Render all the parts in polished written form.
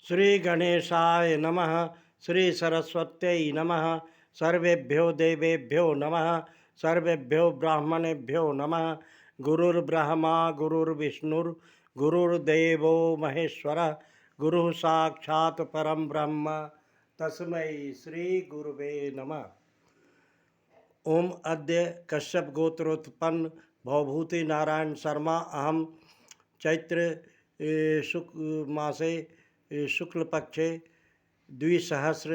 श्री गणेशाय नमः। श्री सरस्वत्यै नमः। सर्वेभ्यो देवेभ्यो नमः। सर्वेभ्यो ब्राह्मणेभ्यो नमः। गुरुर्ब्रह्मा गुरुर्विष्णुर् गुरुर्देवो महेश्वरः। गुरुः साक्षात् परं ब्रह्म तस्मै श्री गुरुवे नमः। ओम अद्य कश्यप गोत्रोत्पन्न भवभूति नारायण शर्मा अहम चैत्र शुक्ल मासे शुक्ल पक्षे द्विसहस्र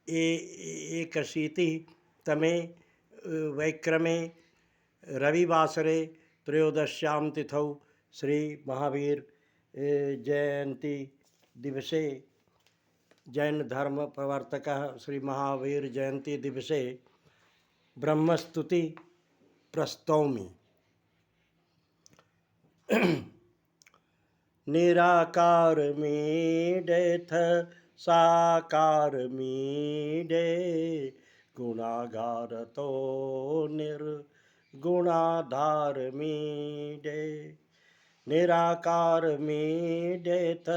एकशीति तमे वैक्रमे रविवासरे त्रयोदश्यां तिथौ श्री महावीर जयंती दिवसे जैन धर्म प्रवर्तक श्री महावीर जयंती दिवसे ब्रह्मस्तुति प्रस्तौमि। निराकार मीडेथ साकार मीडे गुणागार तो निर्गुणाधार मीडे। निराकार मीडेथ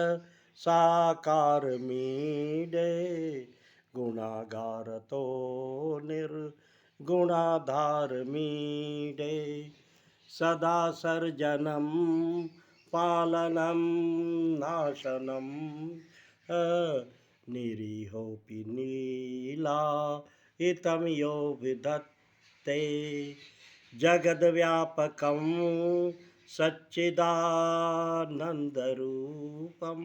साकार मीडे गुणागार तो निर्गुणाधार मीडे। सदा सर्जनम पालनम नाशनम निरीहोऽपि नीला इतं यो विधत्ते। जगद्व्यापकं सच्चिदानन्दरूपं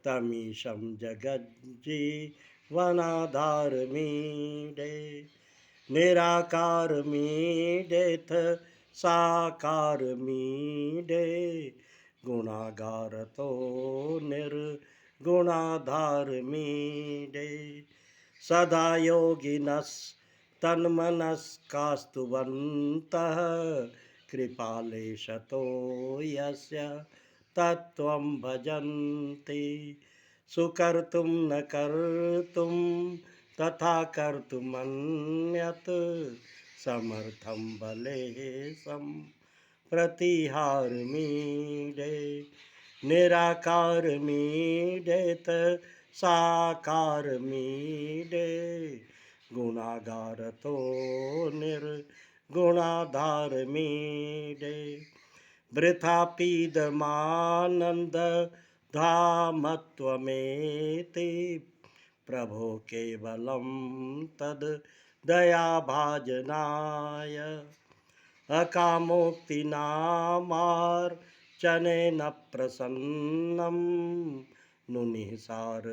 तमीशं जगज्जीवनाधारमीडे। निराकार मीडेथ साकार मीडे गुणागार तो निर्गुणाधार मीडे। सदा योगिनस् तन्मनस्कास्तुवन्तः कृपालेशतो यस्य तत्त्वं भजन्ति। सुकर्तुं न कर्तुं तथा कर्तुमन्यत् समर्थं बलेशं प्रतिहार मीडे। निराकार मीडेत साकार मीडे गुणागार तो निर्गुणाधार मीडे। वृथा पीदमानंद धामत्वमेति प्रभो केवलं तद दयाभाजनाय। अकामोक्तिनामार्चनेन प्रसन्नं नुनिसार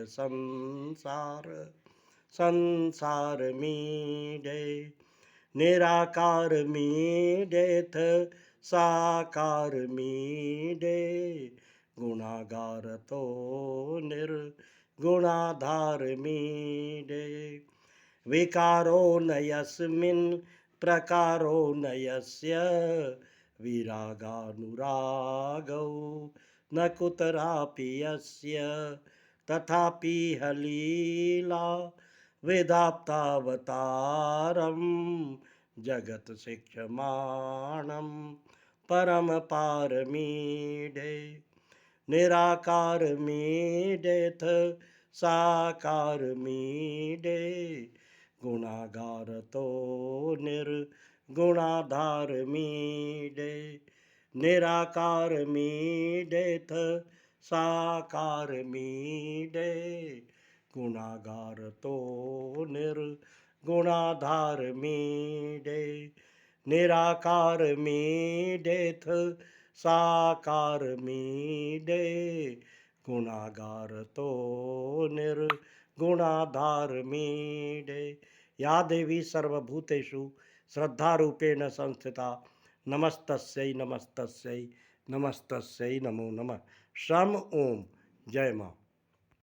संसार मीडे। निराकार मीडेथ साकार मीडे गुणागार तो निर्गुणाधार मीडे। विकारो न यस्मिन् प्रकारो न यस्य विरागानुरागौ न कुतरापि यस्य। तथापि लीला विधाप्तावतारं जगत शिक्षमाणं परम पारमीडे। निराकार मीडेथ साकार मीडे गुणागार तो निर्गुणाधार मीडे। निराकार मीडेथ साकार मीडे गुणागार तो निर्गुणाधार मीडे। निराकार मीडेथ साकार मीडे गुणागार तो निर्गुणाधार मीडे। या देवी सर्वभूतेषु श्रद्धारूपेण संस्थिता नमस्तस्यै नमस्तस्यै नमस्तस्यै नमो नमः। शम ओम। जय माँ।